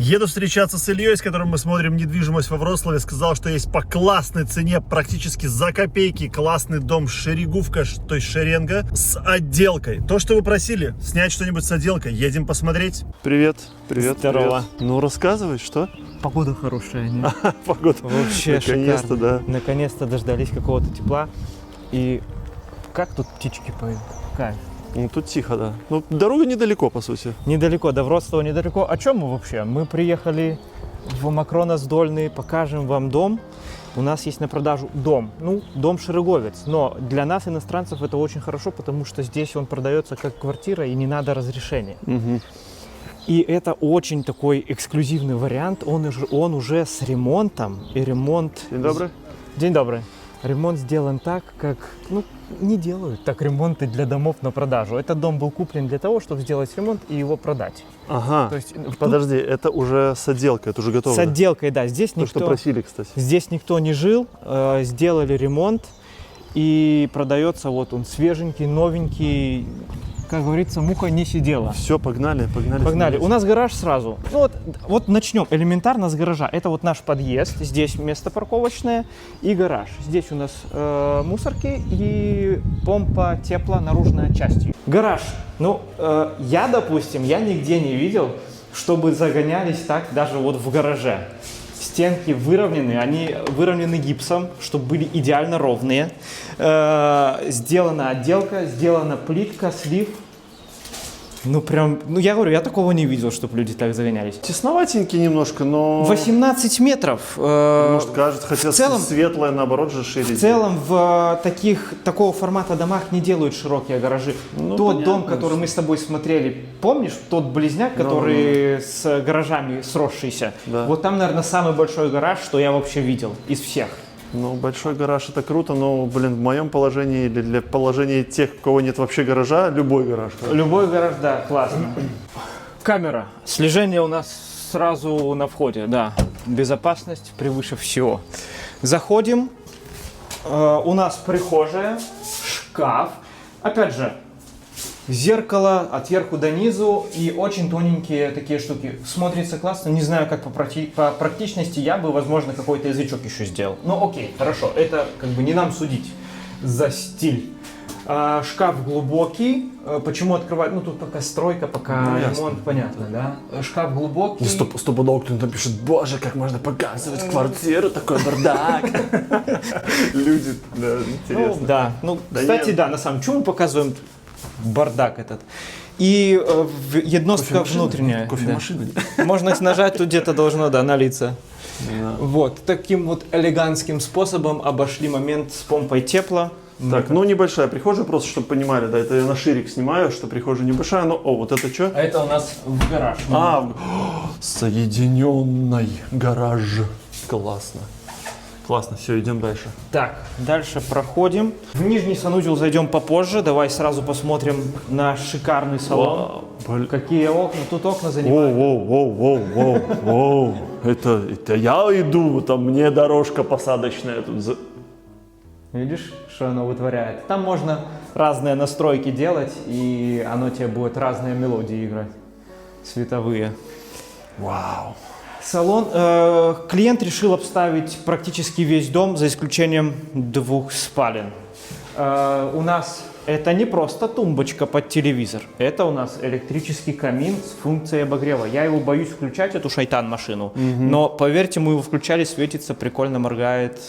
Еду встречаться с Ильей, с которым мы смотрим недвижимость во Вроцлаве. Сказал, что есть по классной цене, практически за копейки, классный дом Шерегувка, то есть Шеренга, с отделкой. То, что вы просили, снять что-нибудь с отделкой. Едем посмотреть. Привет, привет. Здорово. Привет. Ну, рассказывай, что? Погода хорошая. Погода. Вообще наконец-то, шикарно. да. Наконец-то дождались какого-то тепла. И как тут птички поют? Кайф. Ну, тут тихо, да. Ну, дорога недалеко, по сути. Недалеко, до Вроцлава недалеко. О чем мы вообще? Мы приехали в Макронос-Дольный, покажем вам дом. У нас есть на продажу дом. Ну, дом Шереговец. Но для нас, иностранцев, это очень хорошо, потому что здесь он продается как квартира и не надо разрешения. Угу. И это очень такой эксклюзивный вариант. Он уже с ремонтом. И ремонт... День добрый. День добрый. Ремонт сделан так, как не делают так ремонты для домов на продажу. Этот дом был куплен для того, чтобы сделать ремонт и его продать. Ага. То есть, Подожди, это уже с отделкой, это уже готово. С отделкой, да. Здесь То, что просили, кстати. Здесь никто не жил, сделали ремонт и продается вот он свеженький, новенький. Как говорится, муха не сидела. Все, погнали. Погнали. У нас гараж сразу. Ну вот начнем элементарно с гаража. Это вот наш подъезд. Здесь место парковочное и гараж. Здесь у нас мусорки и помпа тепла наружная часть. Гараж. Я, допустим, нигде не видел, чтобы загонялись так даже вот в гараже. Стенки выровнены, они выровнены гипсом, чтобы были идеально ровные. Сделана отделка, сделана плитка, слив. Я говорю, я такого не видел, чтобы люди так загонялись. Тесноватенький немножко, но... 18 метров. Может, кажется, хотя в целом, светлое, наоборот же шире. В целом, в такого формата домах не делают широкие гаражи. Тот понятно, дом, который мы с тобой смотрели, помнишь, тот близняк, который с гаражами сросшийся? Да. Вот там, наверное, самый большой гараж, что я вообще видел из всех. Ну, большой гараж это круто, но, в моем положении или для положения тех, у кого нет вообще гаража, любой гараж. Любой гараж, да, классно. Камера. Слежение у нас сразу на входе, да. Безопасность превыше всего. Заходим. У нас прихожая, шкаф. Опять же, зеркало от верху до низу и очень тоненькие такие штуки. Смотрится классно. Не знаю, как по практичности я бы, возможно, какой-то язычок еще сделал. Ну окей, хорошо. Это как бы не нам судить за стиль. Шкаф глубокий. Почему открывать? Ну тут пока стройка, пока ремонт, понятно, да? Шкаф глубокий. Стопудово кто-то напишет: боже, как можно показывать квартиру, такой бардак. Люди, да, интересно. Да, кстати, да, на самом деле, почему мы показываем бардак этот? И едностка внутренняя. Кофемашина. Да. Можно нажать, тут где-то должно, налиться. Да. Вот, таким вот элегантским способом обошли момент с помпой тепла. Так, небольшая прихожая, просто чтобы понимали, да, это я на ширик снимаю, что прихожая небольшая, но, вот это что? А это у нас в гараж. Соединенный гараж. Классно. Классно, все, идем дальше. Так, дальше проходим. В нижний санузел зайдем попозже. Давай сразу посмотрим на шикарный салон. Вау, какие окна? Тут окна занимают. Воу. Это я иду, там мне дорожка посадочная тут. Видишь, что оно вытворяет? Там можно разные настройки делать, и оно тебе будет разные мелодии играть. Световые. Вау. Салон. Клиент решил обставить практически весь дом, за исключением 2 спален. У нас это не просто тумбочка под телевизор. Это у нас электрический камин с функцией обогрева. Я его боюсь включать, эту шайтан-машину. Но, поверьте, мы его включали, светится, прикольно моргает,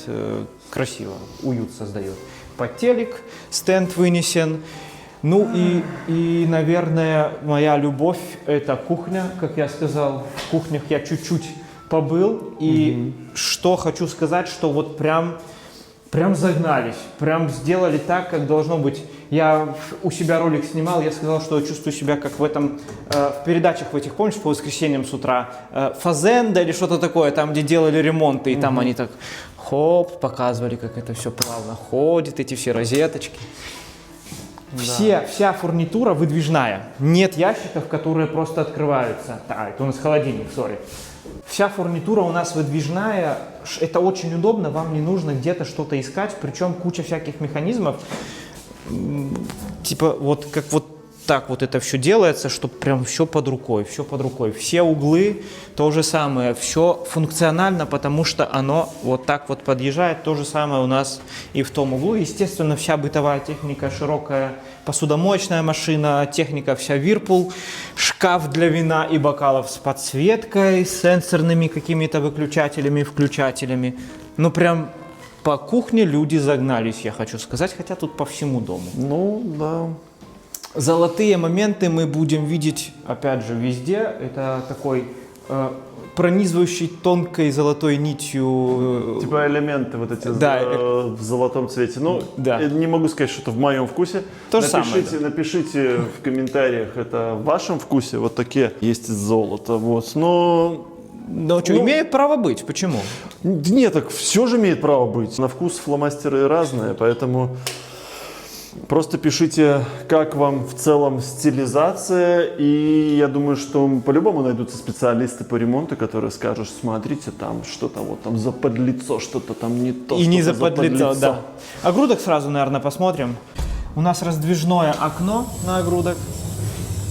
красиво, уют создает. Под телек, стенд вынесен. И, наверное, моя любовь – это кухня, как я сказал. В кухнях я чуть-чуть побыл. И что хочу сказать, что вот прям загнались, прям сделали так, как должно быть. Я у себя ролик снимал, я сказал, что я чувствую себя как в передачах в этих, помнишь, по воскресеньям с утра, Фазенда или что-то такое, там, где делали ремонты, и там они так, показывали, как это все плавно ходит, эти все розеточки. Вся фурнитура выдвижная. Нет ящиков, которые просто открываются. Это у нас холодильник, сори. Вся фурнитура у нас выдвижная. Это очень удобно, вам не нужно где-то что-то искать. Причем куча всяких механизмов. Типа как так вот это все делается, чтобы прям все под рукой, все под рукой. Все углы то же самое, все функционально, потому что оно вот так вот подъезжает. То же самое у нас и в том углу. Естественно, вся бытовая техника, широкая посудомоечная машина, техника вся Whirlpool, шкаф для вина и бокалов с подсветкой, с сенсорными какими-то выключателями, включателями. Ну прям по кухне люди загнались, я хочу сказать, хотя тут по всему дому. Ну, да. Золотые моменты мы будем видеть, опять же, везде. Это такой пронизывающий тонкой золотой нитью... Типа элементы вот эти Да. в золотом цвете. Ну, Да. не могу сказать, что это в моем вкусе. То же самое, Напишите в комментариях, это в вашем вкусе. Вот такие есть из золота. Вот. Но... Но что, Ну, имеет право быть, почему? Нет, так все же имеет право быть. На вкус фломастеры разные, поэтому просто пишите, как вам в целом стилизация. И я думаю, что по-любому найдутся специалисты по ремонту, которые скажут, смотрите, там что-то вот там за подлицо, что-то там не то. И не за что-то подлицо, да. Огрудок сразу, наверное, посмотрим. У нас раздвижное окно на огрудок.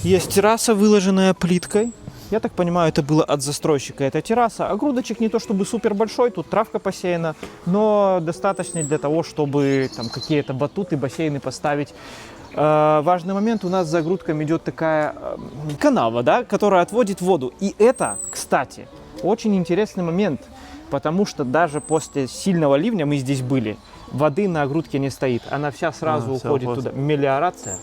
Есть терраса, выложенная плиткой. Я так понимаю, это было от застройщика, эта терраса. Огрудочек не то чтобы супер большой, тут травка посеяна, но достаточно для того, чтобы там какие-то батуты, бассейны поставить. Важный момент, у нас за огрудком идет такая канава, да, которая отводит воду. И это, кстати, очень интересный момент, потому что даже после сильного ливня, мы здесь были, воды на огрудке не стоит, она вся сразу уходит туда. Мелиорация.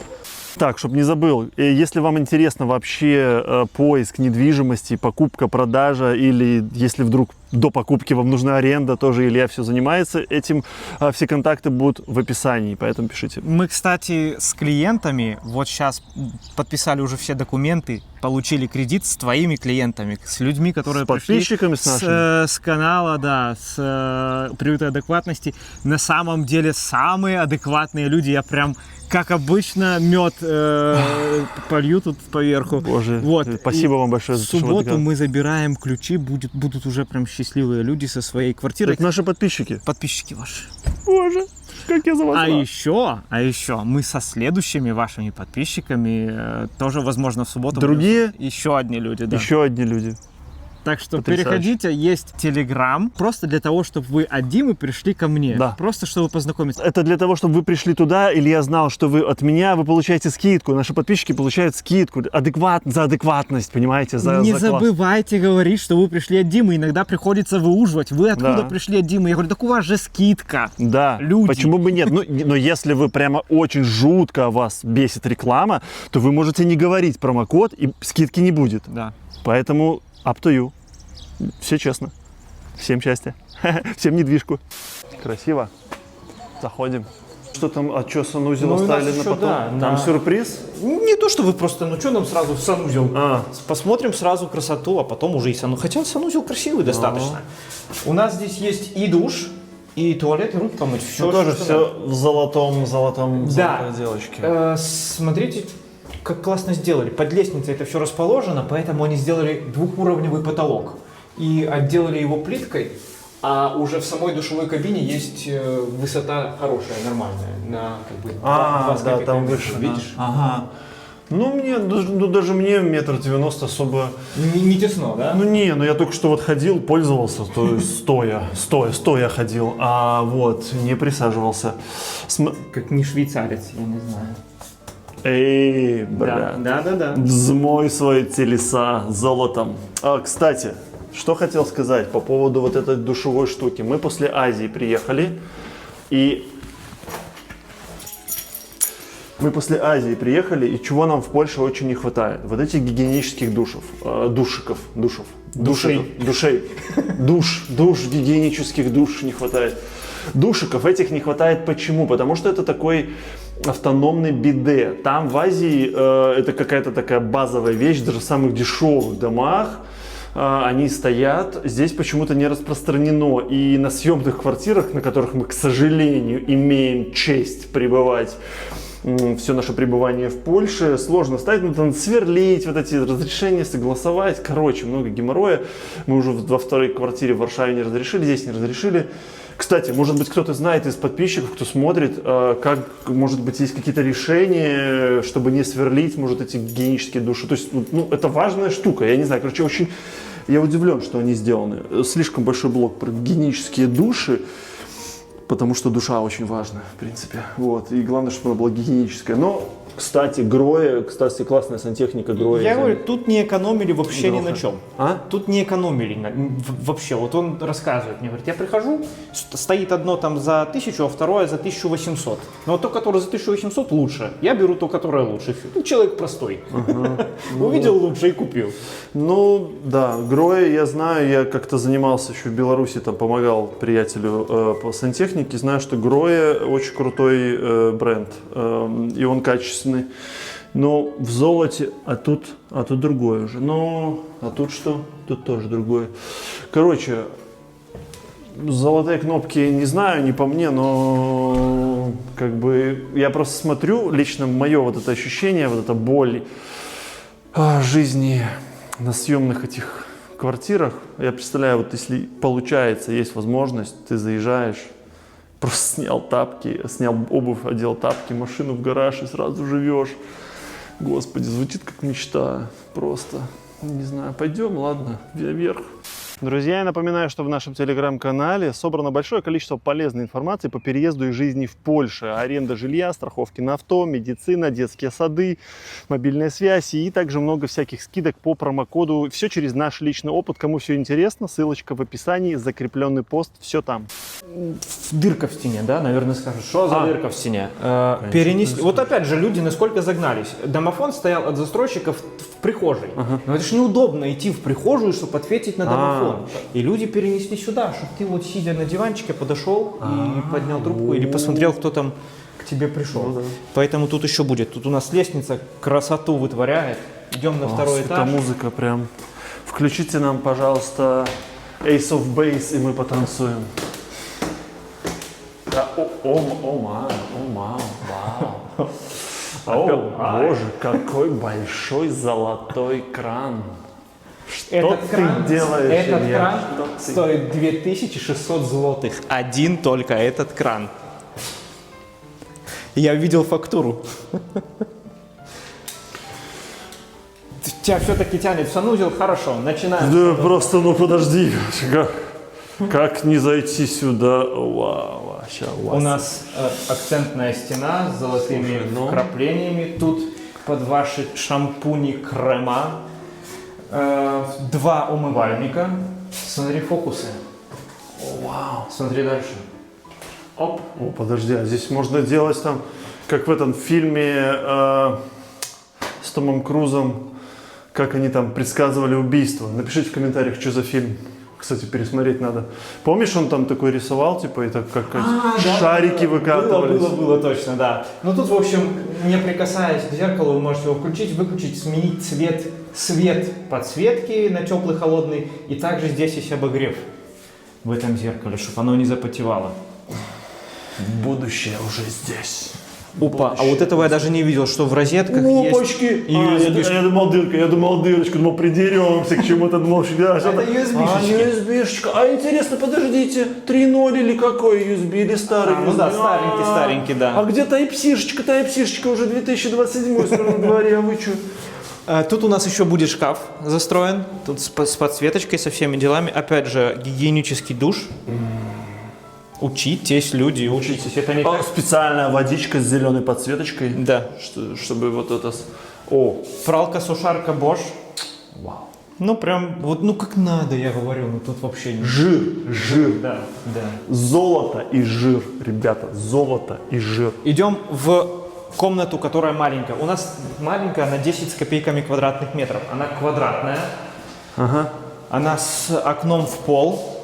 Так, чтобы не забыл, если вам интересно вообще поиск недвижимости, покупка, продажа, или если вдруг до покупки вам нужна аренда, тоже Илья все занимается этим, все контакты будут в описании, поэтому пишите. Мы, кстати, с клиентами, вот сейчас подписали уже все документы, получили кредит с твоими клиентами, с людьми, которые С подписчиками, пришли с нашими? с канала, да, с приюта адекватности. На самом деле самые адекватные люди, я прям, как обычно, мед полью тут поверху. Боже, вот. спасибо вам большое за В то, что вы субботу такая. мы забираем ключи, будут уже прям счастливые люди со своей квартирой. Это наши подписчики. Подписчики ваши. Боже, как я за вас А рад. еще мы со следующими вашими подписчиками тоже, возможно, в субботу. Другие? Еще одни люди, да. Еще одни люди. Так что Потрясающе. переходите, есть Telegram, просто для того, чтобы вы от Димы пришли ко мне. Да. Просто чтобы познакомиться. Это для того, чтобы вы пришли туда, или я знал, что вы от меня, вы получаете скидку. Наши подписчики получают скидку. За адекватность, понимаете? Не за класс. забывайте говорить, что вы пришли от Димы. Иногда приходится выуживать. Вы откуда Да. пришли от Димы? Я говорю, так у вас же скидка. Да, Люди. почему бы нет? Ну, но если вы прямо очень жутко вас бесит реклама, то вы можете не говорить промокод, и скидки не будет. Да. Поэтому up to you. Все честно. Всем счастья. Всем недвижку. Красиво. Заходим. Что там, а что санузел Ну, у нас оставили на еще, потом? да, Там на- сюрприз? Не то, что вы просто, ну что нам сразу в санузел? А. Посмотрим сразу красоту, а потом уже и санузел. Хотя санузел красивый достаточно. У нас здесь есть и душ, и туалет, и руки помыть. Все, Ну, тоже все в золотой Да. отделочке. Смотрите, как классно сделали. Под лестницей это все расположено, поэтому они сделали двухуровневый потолок. И отделали его плиткой, а уже в самой душевой кабине есть высота хорошая, нормальная. На как бы два с Да, копейками там метра. выше. Видишь? Ага. Ну, даже мне 1,90 м особо... Не тесно, да? Ну, я только что вот ходил, пользовался, то есть стоя ходил, а вот не присаживался. Как не швейцарец, я не знаю. Эй, брат. Да. Взмой свои телеса золотом. Кстати, что хотел сказать по поводу вот этой душевой штуки. Мы после Азии приехали, и чего нам в Польше очень не хватает? Вот этих гигиенических душей. Гигиенических душ не хватает. Душиков этих не хватает. Почему? Потому что это такой автономный биде. Там в Азии это какая-то такая базовая вещь, даже в самых дешевых домах они стоят. Здесь почему-то не распространено. И на съемных квартирах, на которых мы, к сожалению, имеем честь пребывать, все наше пребывание в Польше. Сложно ставить, надо сверлить, вот эти разрешения согласовать. Короче, много геморроя. Мы уже во второй квартире в Варшаве не разрешили, здесь не разрешили. Кстати, может быть, кто-то знает из подписчиков, кто смотрит, как, может быть, есть какие-то решения, чтобы не сверлить, может, эти гигиенические души. То есть, ну, это важная штука. Я не знаю, короче, очень... Я удивлен, что они сделаны. Слишком большой блок про гигиенические души, потому что душа очень важна, в принципе. Вот. И главное, чтобы она была гигиеническая. Но, кстати, Гроя, кстати, классная сантехника Гроя. Я говорю, тут не экономили вообще ни Гроха. на чем. А? Тут не экономили вообще. Вот он рассказывает мне, говорит, я прихожу, стоит одно там за 1000, а второе за 1800. Но вот то, которое за 1800, лучше. Я беру то, которое лучше. Ну, человек простой. Увидел лучше и купил. Ну, да, Гроя, я знаю, я как-то занимался еще в Беларуси, там помогал приятелю по сантехнике, знаю, что Гроя очень крутой бренд, и он качественный. Но в золоте, а тут другое уже. Ну, а тут что? Тут тоже другое. Короче, золотые кнопки, не знаю, не по мне, но как бы я просто смотрю, лично мое вот это ощущение, вот эта боль жизни на съемных этих квартирах. Я представляю, вот если получается, есть возможность, ты заезжаешь, просто снял тапки, снял обувь, одел тапки, машину в гараж и сразу живешь. Господи, звучит как мечта. Просто, не знаю, пойдем, ладно, вверх. Друзья, я напоминаю, что в нашем телеграм-канале собрано большое количество полезной информации по переезду и жизни в Польше. Аренда жилья, страховки на авто, медицина, детские сады, мобильная связь и также много всяких скидок по промокоду. Все через наш личный опыт. Кому все интересно, ссылочка в описании, закрепленный пост, все там. Дырка в стене, да? Наверное, скажут, что за дырка в стене? Перенести. Вот опять же, люди насколько загнались. Домофон стоял от застройщиков в прихожей. Но это же неудобно идти в прихожую, чтобы ответить на домофон. И люди перенесли сюда, чтобы ты вот сидя на диванчике подошел и поднял трубку или посмотрел, кто там к тебе пришел. Ну, да. Поэтому тут еще будет. Тут у нас лестница красоту вытворяет. Идем на второй Это этаж. музыка прям. Включите нам, пожалуйста, Ace of Base, и мы потанцуем. Да, вау. Боже, какой большой золотой кран. Что Этот ты кран, делаешь, этот Илья? кран Что ты- стоит 2600 злотых. Один только этот кран. Я видел фактуру. Тебя все-таки тянет в санузел, хорошо, начинаем. Да просто, ну подожди, как не зайти сюда? Вау, вообще, У нас акцентная стена с золотыми Слушай, ну. вкраплениями. Тут под ваши шампуни, крема. 2 умывальника. Смотри фокусы. Вау. Смотри дальше. Оп. О, подожди, а здесь можно делать там, как в этом фильме с Томом Крузом, как они там предсказывали убийство. Напишите в комментариях, что за фильм. Кстати, пересмотреть надо. Помнишь, он там такой рисовал, типа, и так как шарики выкатывались? Было точно, да. Ну тут, в общем, не прикасаясь к зеркалу, вы можете его включить, выключить, сменить цвет подсветки на теплый, холодный. И также здесь есть обогрев в этом зеркале, чтобы оно не запотевало. Будущее уже здесь. Опа, а вот этого я даже не видел, что в розетках есть Опачки! USB-шка. Я думал дырочку, думал придеремся к чему-то, думал, что да, Это USB-шечки. USB-шечка. А интересно, подождите, 3.0 или какой USB, или старый Ну USB? да, старенький, да. А где Type-C-шечка уже 2027 скоро в дворе, а вы что? Тут у нас еще будет шкаф застроен, тут с подсветочкой, со всеми делами. Опять же, гигиенический душ. Учитесь, люди, учитесь. Это не так. Специальная водичка с зеленой подсветочкой. Да. Чтобы вот это... О, Пралка-сушарка Bosch. вау. Ну, прям, вот, ну как надо, я говорю, ну тут вообще не... Жир. Да, да. Золото и жир, ребята, золото и жир. Идем в комнату, которая маленькая. У нас маленькая, она 10 с копейками квадратных метров. Она квадратная. Ага. Она с окном в пол.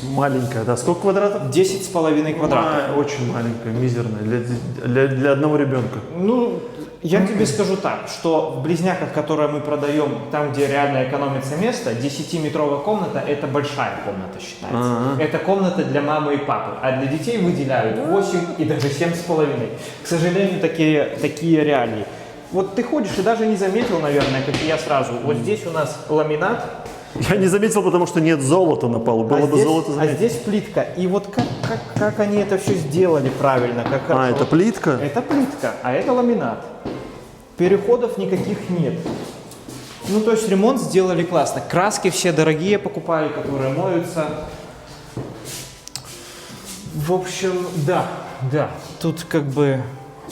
Маленькая, да. Сколько квадратов? 10,5 квадратов. Очень маленькая, мизерная, для одного ребенка. Ну, я тебе скажу так, что в Близняках, которые мы продаем, там, где реально экономится место, 10-метровая комната – это большая комната считается. Это комната для мамы и папы, а для детей выделяют 8 и даже 7,5. К сожалению, такие реалии. Вот ты ходишь и даже не заметил, наверное, как и я сразу. Вот здесь у нас ламинат. Я не заметил, потому что нет золота на полу. Было бы золото А заметить. здесь плитка. И вот как они это все сделали правильно. Как хорошо. Это плитка? Это плитка, а это ламинат. Переходов никаких нет. Ну, то есть ремонт сделали классно. Краски все дорогие покупали, которые моются. В общем, да. Тут как бы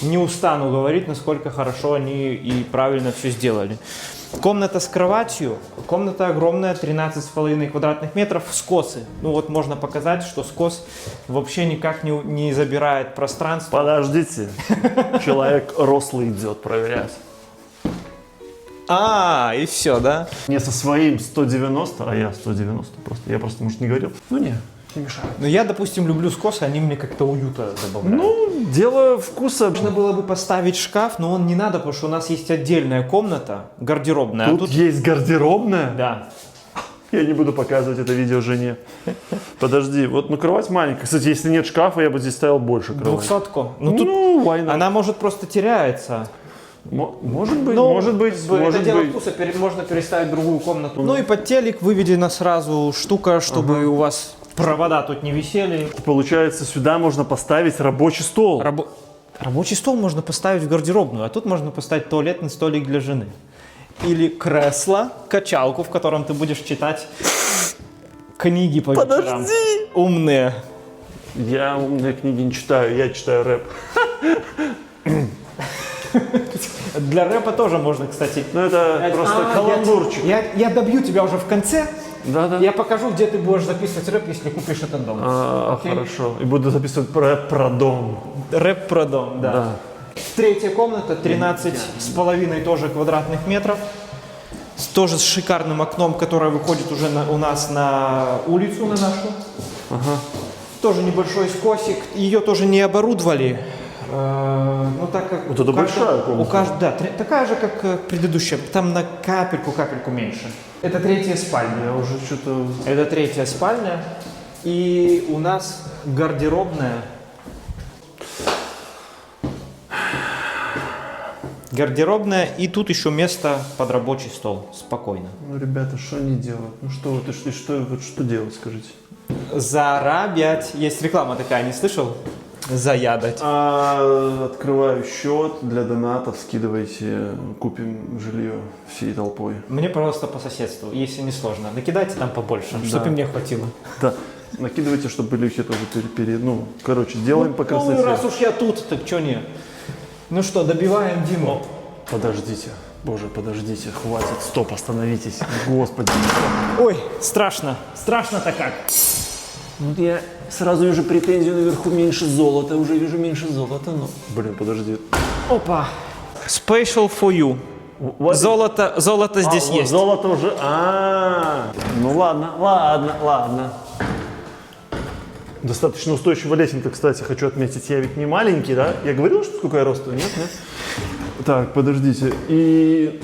не устану говорить, насколько хорошо они и правильно все сделали. Комната с кроватью. Комната огромная, 13,5 квадратных метров, скосы. Ну вот можно показать, что скос вообще никак не забирает пространство. Подождите. Человек рослый идет проверять. И все, да? Не со своим 190, а я 190 просто. Я просто, может, не говорил. Ну не мешает. Ну я, допустим, люблю скосы, они мне как-то уюта добавляют. Ну, дело вкуса. Можно было бы поставить шкаф, но он не надо, потому что у нас есть отдельная комната, гардеробная. Тут есть гардеробная? Да. Я не буду показывать это видео жене. Подожди, вот, ну кровать маленькая. Кстати, если нет шкафа, я бы здесь ставил больше кровати. 200-ку. Ну, why not? Она может просто теряется. Может быть, Ну, может быть, это может дело быть. вкуса, можно переставить в другую комнату. Ну и под телек выведена сразу штука, чтобы у вас провода тут не висели. Получается, сюда можно поставить рабочий стол. Рабочий стол можно поставить в гардеробную, а тут можно поставить туалетный столик для жены. Или кресло, качалку, в котором ты будешь читать книги по вечерам. Умные. Я умные книги не читаю, я читаю рэп. Для рэпа тоже можно, кстати. Ну это просто каламбурчик. Я добью тебя уже в конце. Да. Я покажу, где ты будешь записывать рэп, если купишь этот дом. Хорошо. И буду записывать рэп про дом. Рэп про дом, да. Третья комната, 13,5 тоже квадратных метров. Тоже с шикарным окном, которое выходит уже у нас на улицу, на нашу. Тоже небольшой скосик. Ее тоже не оборудовали. Ну, так как вот это большая комната. Да, такая же, как предыдущая. Там на капельку меньше. Это третья спальня. Я уже что-то... Это третья спальня. И у нас гардеробная. Гардеробная. И тут еще место под рабочий стол. Спокойно. Ну, ребята, что они делают? Ну, что вот, что делать, скажите? Зараbiать. Есть реклама такая, не слышал? Заядать. Открываю счет для донатов, скидывайте, купим жилье всей толпой. Мне, пожалуйста, по соседству, если не сложно. Накидайте там побольше, чтобы и мне хватило. Да, накидывайте, чтобы Илюхе тоже ну, короче, делаем по красоте. Ну, раз уж я тут, так что не? Ну что, добиваем Диму. Подождите, боже, подождите, хватит, стоп, остановитесь, господи. Ой, страшно, страшно-то как. Вот я сразу вижу претензию наверху, меньше золота, уже вижу меньше золота, но... Блин, подожди. Опа. Special for you. Золото здесь есть. Золото уже... Ну ладно. Достаточно устойчивая лесенка, кстати, хочу отметить. Я ведь не маленький, да? Я говорил, что сколько я росту? Нет? Так, подождите. И...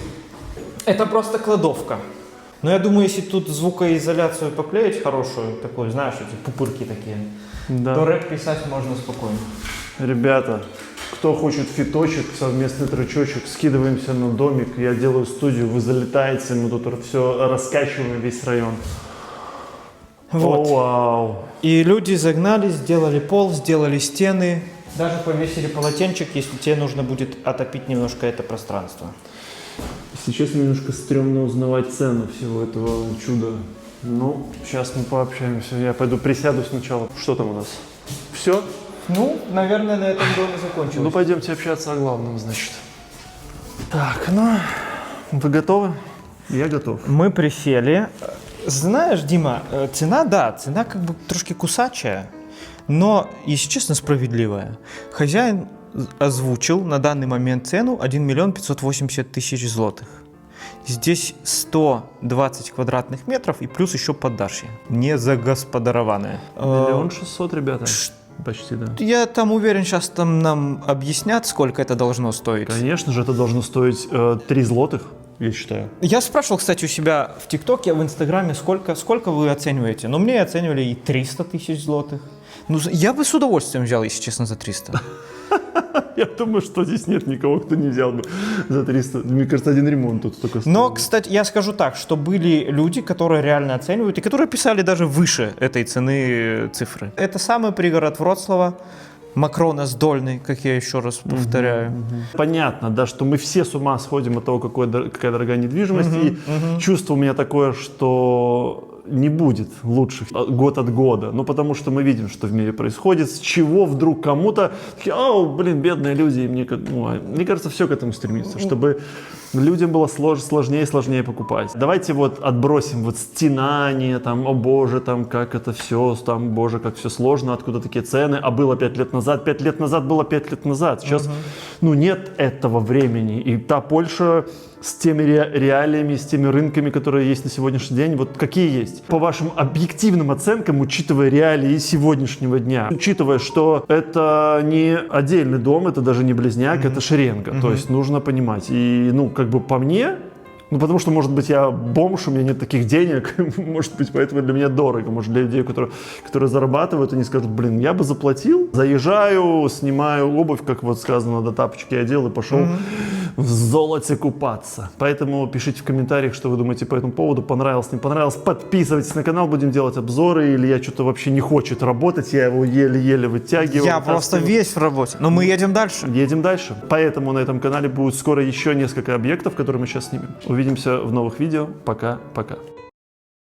Это просто кладовка. Но я думаю, если тут звукоизоляцию поклеить хорошую, такую, знаешь, эти пупырки такие, то рэп писать можно спокойно. Ребята, кто хочет фиточек, совместный тречочек, скидываемся на домик, я делаю студию, вы залетаете, мы тут все раскачиваем, весь район. Вот. О, вау. И люди загнали, сделали пол, сделали стены, даже повесили полотенчик, если тебе нужно будет отопить немножко это пространство. Сейчас немножко стрёмно узнавать цену всего этого чуда. Ну, сейчас мы пообщаемся. Я пойду присяду сначала. Что там у нас? Все? Ну, наверное, на этом доме закончилось. Ну, пойдемте общаться о главном, значит. Так, ну, вы готовы? Я готов. Мы присели. Знаешь, Дима, цена как бы трошки кусачая, но, если честно, справедливая. Хозяин озвучил на данный момент цену 1 580 000 злотых. Здесь 120 квадратных метров и плюс еще поддашье. Не загосподарованное. 1 600 000, ребята. Почти, да. Я там уверен, сейчас там нам объяснят, сколько это должно стоить. Конечно же, это должно стоить 3 злотых, я считаю. Я спрашивал, кстати, у себя в ТикТоке, в Инстаграме, сколько вы оцениваете. Но мне оценивали и 300 тысяч злотых. Ну, я бы с удовольствием взял, если честно, за 300. Я думаю, что здесь нет никого, кто не взял бы за 300. Мне кажется, один ремонт тут только стоит. Но, кстати, я скажу так, что были люди, которые реально оценивают и которые писали даже выше этой цены цифры. Это самый пригород Вроцлава, Макронас Дольный, как я еще раз повторяю. Понятно, да, что мы все с ума сходим от того, какая дорогая недвижимость. И чувство у меня такое, что не будет лучших год от года. Ну, потому что мы видим, что в мире происходит, с чего вдруг кому-то, бедные люди, мне кажется, все к этому стремится, чтобы людям было сложнее и сложнее покупать. Давайте вот отбросим вот стенание, там, о боже, там, как это все, там, боже, как все сложно, откуда такие цены, а было 5 лет назад, 5 лет назад было 5 лет назад. Сейчас, нет этого времени. И та Польша с теми реалиями, с теми рынками, которые есть на сегодняшний день, вот какие есть? По вашим объективным оценкам, учитывая реалии сегодняшнего дня, учитывая, что это не отдельный дом, это даже не близняк, это шеренга, то есть нужно понимать. И, по мне, потому что, может быть, я бомж, у меня нет таких денег, может быть, поэтому для меня дорого. Может, для людей, которые зарабатывают, они скажут, я бы заплатил. Заезжаю, снимаю обувь, как вот сказано, до тапочки одел и пошел в золоте купаться. Поэтому пишите в комментариях, что вы думаете по этому поводу, понравилось, не понравилось. Подписывайтесь на канал, будем делать обзоры. Или я что-то вообще не хочет работать, я его еле-еле вытягиваю. Я просто весь в работе, но мы едем дальше. Едем дальше. Поэтому на этом канале будет скоро еще несколько объектов, которые мы сейчас снимем. Увидимся в новых видео. Пока-пока.